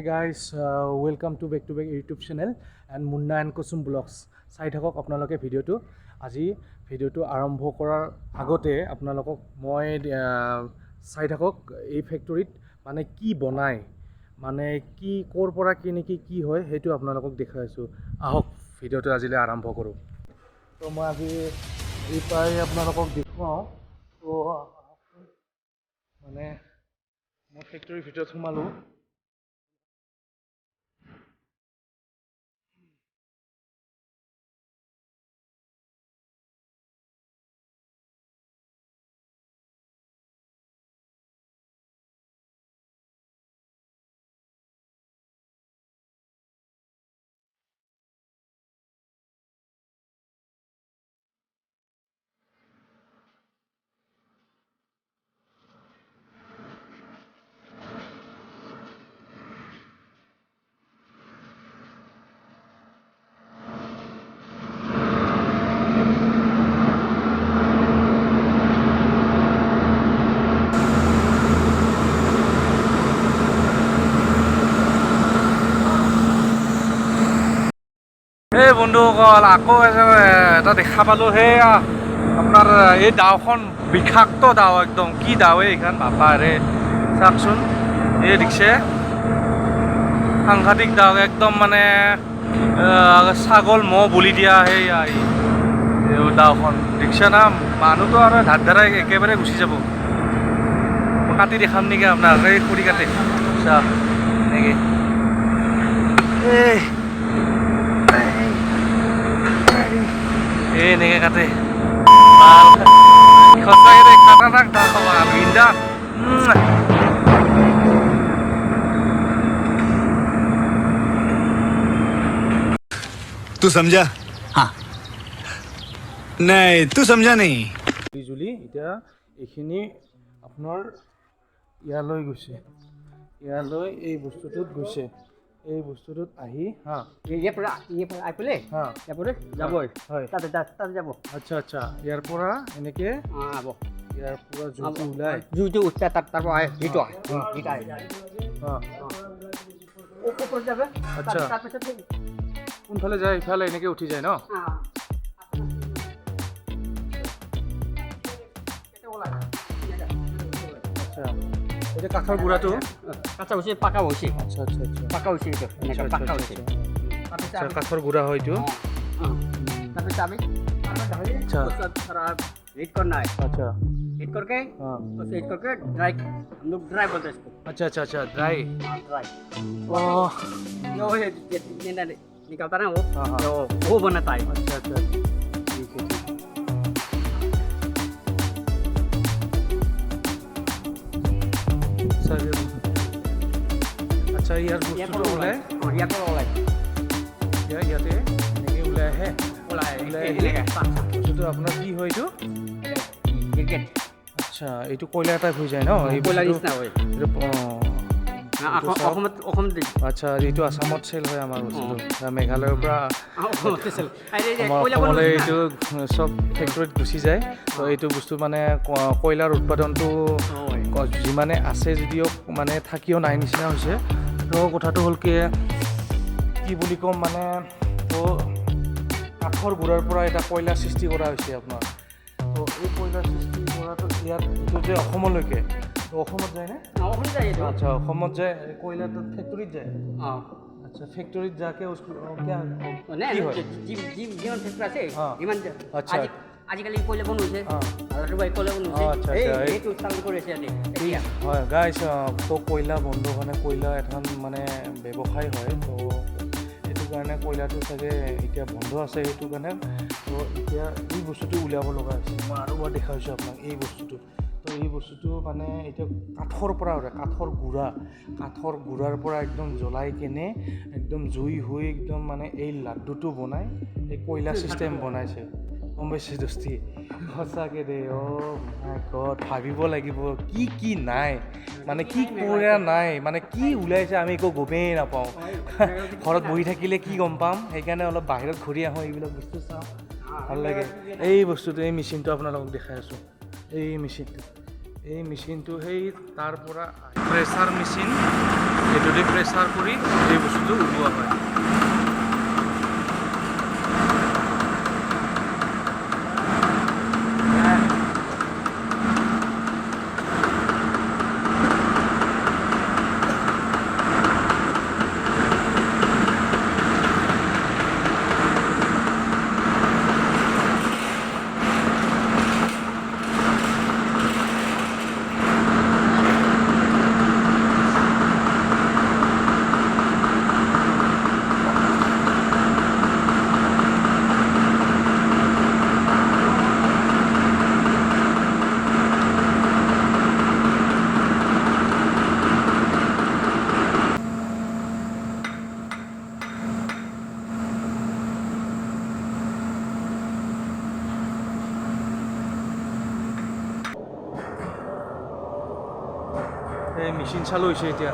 guys, welcome to back YouTube channel and Munna and Kusum Vlogs. চাই থাকক আপোনালোকে ভিডিওটো। আজি ভিডিওটো আৰম্ভ কৰাৰ আগতে আপোনালোকক মই চাই থাকক এই ফ্যাক্টৰীত মানে কি বনায়, মানে কি কৰ পৰা কি হয় হেতু আপোনালোকক দেখাইছো। আহক ভিডিওটো আজিলৈ আৰম্ভ কৰো। তো মই আজি এই পাই আপোনালোকক দেখুৱাও। তো মানে মই ফ্যাক্টৰীৰ ভিতৰত সোমালো। এই বন্ধুসকল আকৌ এটা দেখা পালোঁ। সেয়া আপোনাৰ এই ডাওখন বিষাক্ত ডাও, একদম কি ডাও এইখন বাপাৰে চাওকচোন। এই দেখিছে সাংঘাতিক ডাও, একদম মানে ছাগল মহ বলি দিয়া সেয়া এই ডাওখন দেখিছে না। মানুহটো আৰু ধাৰ ধাৰাই একেবাৰে গুচি যাব। মই কাটি দেখাম নেকি আপোনাক, এই খৰি কাটি চা এনেকৈ এনেকৈ কাটে সঁচাকৈ দে। খাটাৰনাক ডাল খাব বিন্দা। तू समझा? हाँ नहीं तू समझा नहीं। জুলি এতিয়া এইখিনি আপোনাৰ ইয়ালৈ গৈছে, ইয়ালৈ এই বস্তুটোত গৈছে, এই বস্তুটোত আহি হা ইয়াৰ পৰা আহিলে হা ইয়াৰ পৰা যাবই হয়। তাতে যাব। আচ্ছা আচ্ছা, ইয়াৰ পৰা এনেকৈ আব ইয়াৰ পৰা জুইটো ওলাই জুইটো উঠে তাৰ পৰা হিট হয় হা ওপৰত যাবে। আচ্ছা, তাৰপিছত কোনফালে যায়? ইফালে এনেকৈ উঠি যায় ন? আচ্ছা, এতিয়া কাঠৰ গুড়াটো কাঁচা হৈছে পাকা হৈছে। আচ্ছা আচ্ছা আচ্ছা পাকা হৈছে এইটো এনেকৈ পাকা হৈছে। আচ্ছা, কাঠৰ গুড়া হয় এইটো। তাৰপিছত আমি अच्छा हीट करना है। अच्छा हीट करके हाँ बस हीट करके ड्राई, हम लोग ड्राई बोलते हैं इसको। अच्छा अच्छा अच्छा ड्राई। ड्राई ओह जो ये निकलता ना हाँ, हाँ। वो बनाता है। अच्छा अच्छा ठीक है ठीक है। सर अच्छा यार বস্তুটো ওলাই ইয়াৰ পৰা ওলাই ইয়াতে এনেকৈ ওলাই আহে। ওলাই এনেকৈ বস্তুটো আপোনাৰ কি হয় এইটো? ক্ৰিকেট আচ্ছা, এইটো কয়লা টাইপ হৈ যায় ন? এই কয়লাৰ বস্তুটো নিচিনা হয়। এইটো অসমত আচ্ছা, এইটো আসামত চেল হয় আমাৰ বস্তুটো। মেঘালয়ৰ পৰা অসমতে চেল আমাৰ অসমলৈ এইটো চব ফেক্টৰীত গুচি যায়। তো এইটো বস্তু মানে কয়লাৰ উৎপাদনটো যিমানে আছে যদিও মানে থাকিও নাই নিচিনা হৈছে। তো কথাটো হ'ল কি বুলি ক'ম মানে, তো কাঠৰ গুড়াৰ পৰা এটা কয়লা সৃষ্টি কৰা হৈছে আপোনাৰ। তো এই কয়লা সৃষ্টি কৰাটো ইয়াত এইটো যে অসমলৈকে, তো অসমত যায়নে? অসমত যায় এইটো। আচ্ছা, অসমত যায় কয়লাটো ফেক্টৰীত যায়। অঁ अच्छा फैक्ट्रीत जाके उसको क्या নাই যিমান ফেক্টৰী আছে हाँ। যিমান আচ্ছা। আজিকালি কয়লা বন্ধ হৈছে। हाँ কয়লা বন্ধ আচ্ছা, আচ্ছা। হৈছে এইটো চালু কৰি আছে ইয়াতে এতিয়া। হয় গাইছ, তো কয়লা বন্ধ মানে কয়লা এখন মানে ব্যৱসায় হয়। তো সেইটো কাৰণে কয়লাটো চাগে এতিয়া বন্ধ আছে, সেইটো কাৰণে তো এতিয়া এই বস্তুটো উলিয়াব লগা হৈছে। মই আৰু এবাৰ দেখাইছোঁ আপোনাক এই বস্তুটো। তো এই বস্তুটো মানে এতিয়া কাঠৰ পৰা কাঠৰ গুড়াৰ পৰা একদম জ্বলাই কেনে একদম জুই হৈ একদম মানে এই লাড্ডুটো বনাই এই কয়লা ছিষ্টেম বনাইছে। গম পাইছে দোস্তি? সঁচাকৈ দে। অ' মাই গড, ভাবিব লাগিব কি নাই মানে কি কৰা নাই মানে কি ওলাইছে আমি একো গমেই নাপাওঁ। ঘৰত বহি থাকিলে কি গম পাম, সেইকাৰণে অলপ বাহিৰত ঘূৰি আহোঁ, এইবিলাক বস্তু চাওঁ, ভাল লাগে। এই বস্তুটো এই মেচিনটো আপোনালোকক দেখাই আছোঁ। এই মেচিনটো সেই তাৰ পৰা প্ৰেছাৰ মেচিন এইটোতে প্ৰেছাৰ কৰি এই বস্তুটো ওলোৱা হয়। এই মেচিন চালু হৈছে এতিয়া।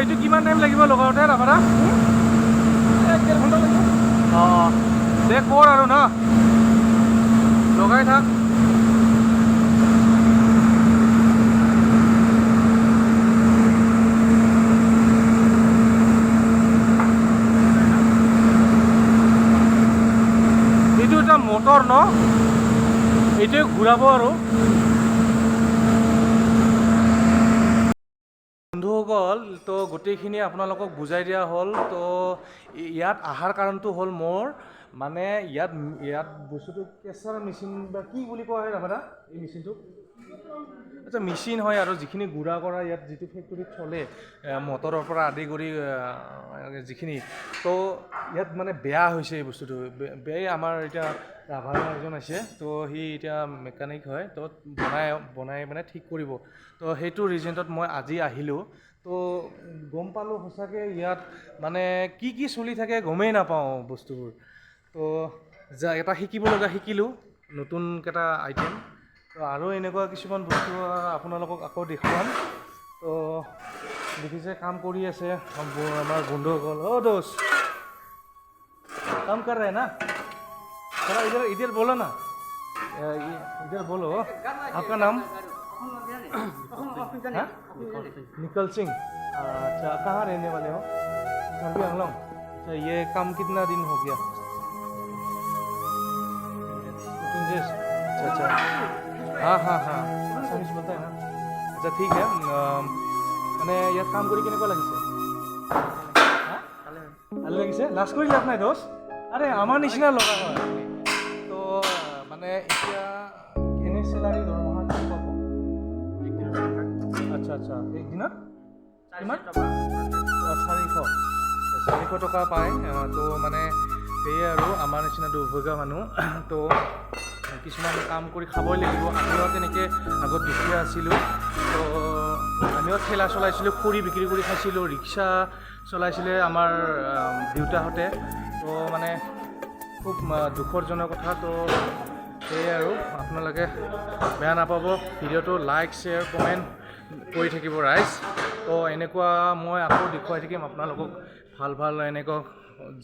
এইটো কিমান টাইম লাগিব লগাওঁতে তাৰপৰা? 1-1.5 ঘণ্টা লাগিব। অঁ দে কৰ আৰু ন, লগাই থাক। এইটো এটা মটৰ ন, এইটোৱে ঘূৰাব আৰু। বন্ধুসকল, তো গোটেইখিনি আপোনালোকক বুজাই দিয়া হ'ল। তো ইয়াত অহাৰ কাৰণটো হ'ল মোৰ মানে ইয়াত বস্তুটো কেঁচাৰ মেচিন বা কি বুলি কোৱা হয় দাদা এই মেচিনটো? আচ্ছা মেচিন হয় আৰু যিখিনি গুড়া কৰা ইয়াত যিটো ফেক্টৰীত চলে মটৰৰ পৰা আদি কৰি যিখিনি, তো ইয়াত মানে বেয়া হৈছে এই বস্তুটো। বেয়াই আমাৰ এতিয়া ৰাভাৰ এজন আছে, তো সি এতিয়া মেকানিক হয়, তো বনাই মানে ঠিক কৰিব। তো সেইটো ৰিজনটোত মই আজি আহিলোঁ। তো গম পালোঁ সঁচাকৈ ইয়াত মানে কি কি চলি থাকে গমেই নাপাওঁ বস্তুবোৰ। তো এটা শিকিব লগা শিকিলোঁ, নতুনকেইটা আইটেম। তো আৰু এনেকুৱা কিছুমান বস্তু আপোনালোকক আকৌ দেখুৱাম। তো দেখিছে কাম কৰি আছে আমাৰ বন্ধুসকল। অ' দোস্ত काम कर रहे हैं ना, थोड़ा इधर इधर बोलो ना, इधर बोलो। आपका नाम? निकल सिंह। अच्छा कहाँ रहने वाले हो? कार्बी आंगलोंग। अच्छा ये काम कितना दिन हो गया? 15 days। अच्छा हाँ आसामीज बोलता है ना। अच्छा ठीक है। মানে ইয়াত কাম কৰি কেনেকুৱা লাগিছে? ভাল লাগিছে? লাষ্ট কৰি লাভ নাই দোষ। আৰে আমাৰ নিচিনা লগা হয়। তো মানে এতিয়া এনে স্যালাৰি দৰমহা কি পাব? আচ্ছা একদিনত কিমান? 400 টকা পায়। তো মানে সেয়ে আৰু আমাৰ নিচিনা দুৰ্ভগা মানুহ তো কিছুমান কাম কৰি খাবই লাগিব। আমিও তেনেকৈ আগত দুখীয়া আছিলোঁ। তো আমিও ঠেলা চলাইছিলোঁ, খৰি বিক্ৰী কৰি খাইছিলোঁ, ৰিক্সা চলাইছিলে আমাৰ দেউতাহঁতে। তো মানে খুব দুখৰজনক কথা। তো সেয়ে আৰু আপোনালোকে বেয়া নাপাব, ভিডিঅ'টো লাইক শ্বেয়াৰ কমেণ্ট কৰি থাকিব ৰাইজ। তো এনেকুৱা মই আকৌ দেখুৱাই থাকিম আপোনালোকক ভাল এনেকুৱা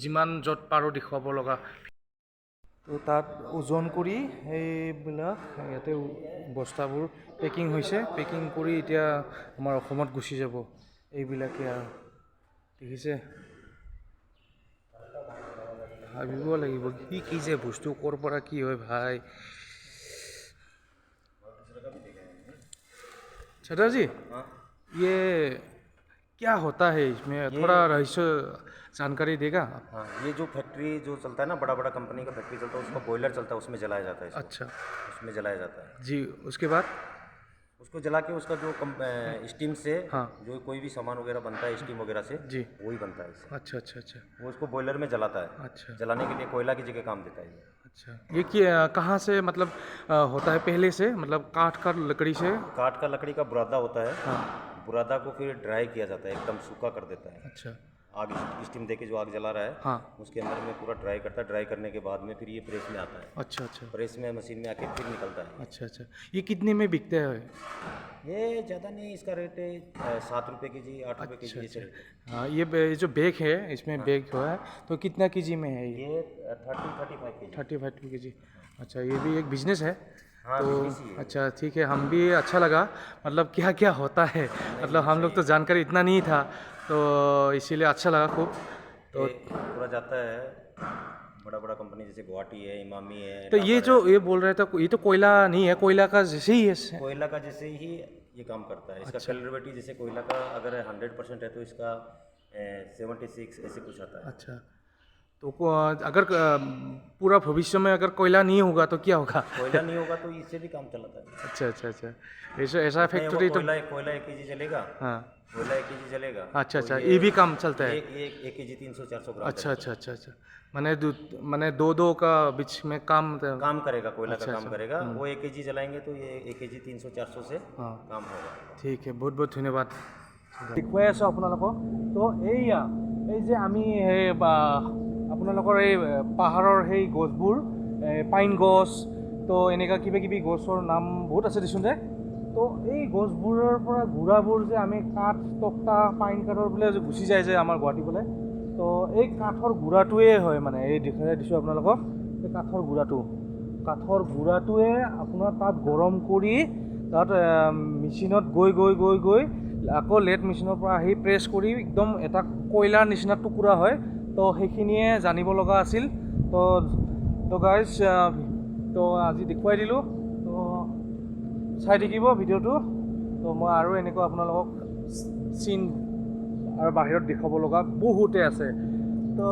যিমান য'ত পাৰোঁ দেখুৱাব লগা। তো তাত ওজন কৰি সেইবিলাক ইয়াতে বস্তাবোৰ পেকিং হৈছে, পেকিং কৰি এতিয়া আমাৰ অসমত গুচি যাব এইবিলাকে আৰু। দেখিছে, ভাবিব লাগিব কি যে বস্তু ক'ৰ পৰা কি হয় ভাই। छठा जी ये क्या होता है इसमें, थोड़ा रहस्य जानकारी देगा? हाँ, ये जो फैक्ट्री जो चलता है ना, बड़ा कंपनी का फैक्ट्री चलता है, उसका बॉयलर चलता है, उसमें जलाया जाता है। अच्छा उसमें जलाया जाता है जी। उसके बाद उसको जला के उसका जो स्टीम से हाँ। जो कोई भी सामान वगैरह बनता है स्टीम वगैरह से जी। वही बनता है इससे। अच्छा अच्छा अच्छा वो उसको बॉयलर में जलाता है। अच्छा जलाने के लिए कोयला की जगह काम देता है ये। अच्छा। ये कहाँ से मतलब होता है पहले से, मतलब काठ का लकड़ी से? काठ का लकड़ी का बुरादा होता है। हाँ। बुरादा को फिर ड्राई किया जाता है, एकदम सूखा कर देता है। अच्छा आग स्टीम देके जो आग जला रहा है हाँ। उसके अंदर में पूरा ड्राई करता है। ड्राई करने के बाद में फिर ये प्रेस में आता है। अच्छा अच्छा प्रेस में मशीन में आके फिर निकलता है। अच्छा अच्छा। ये कितने में बिकते हैं? ये ज़्यादा नहीं, इसका रेट है 7 रुपये के जी, 8 रुपये के जी ऐसे रेट है। हाँ, ये जो बैग है इसमें बैग हुआ है तो कितना केजी में है ये? ये 30-35 के जी। 35 केजी। अच्छा, ये भी एक बिजनेस है। हाँ, तो business ही है। अच्छा ठीक है, हम भी अच्छा लगा मतलब क्या क्या होता है, मतलब हम लोग तो जानकारी इतना नहीं था तो इसीलिए अच्छा लगा खूब। तो ये पूरा जाता है बड़ा बड़ा कंपनी जैसे गुवाहाटी है, इमामी है। तो ये जो ये बोल रहे थे ये तो कोयला नहीं है, कोयला का जैसे ही है। कोयला का जैसे ही ये काम करता है। इसका कैलोरीबिलिटी जैसे कोयला का अगर 100% है तो इसका 76 ऐसे कुछ आता है। अच्छा, तो अगर पूरा भविष्य में अगर कोयला नहीं होगा तो क्या होगा? कोयला नहीं होगा तो इससे भी काम चलाता है। अच्छा अच्छा अच्छा, ऐसा फैक्ट्री तो कोयला 1 kg चलेगा। हाँ। कोयला 1 kg चलेगा। अच्छा अच्छा, ये भी काम चलता है। एक kg 300-400 ग्राम अच्छा अच्छा अच्छा अच्छा, मैंने दो का बीच में काम काम करेगा। कोयला का काम करेगा। वो 1 kg जलाएंगे तो ये 1 kg 300-400 से हाँ। काम होगा। ठीक है, बहुत बहुत धन्यवाद। দেখুৱাই আছোঁ আপোনালোকক। তো এইয়া এই যে আমি সেই আপোনালোকৰ এই পাহাৰৰ সেই গছবোৰ, পাইন গছ, তো এনেকুৱা কিবা কিবি গছৰ নাম বহুত আছে দেচোন দে। তো এই গছবোৰৰ পৰা গুড়াবোৰ যে আমি কাঠ তক্তা পাইন কাঠৰ বোলে যে গুচি যায় যে আমাৰ গুৱাহাটী ফালে, তো এই কাঠৰ গুড়াটোৱে হয় মানে এই দেখাই দিছোঁ আপোনালোকক। এই কাঠৰ গুড়াটোৱে আপোনাৰ তাত গৰম কৰি তাত মেচিনত গৈ আকৌ লেট মেচিনৰ পৰা আহি প্ৰেছ কৰি একদম এটা কয়লাৰ নিচিনা টুকুৰা হয়। তো সেইখিনিয়ে জানিব লগা আছিল। তো গাইজ, তো আজি দেখুৱাই দিলোঁ। তো চাই থাকিব ভিডিঅ'টো। তো মই আৰু এনেকুৱা আপোনালোকক চিন আৰু বাহিৰত দেখাব লগা বহুতে আছে। তো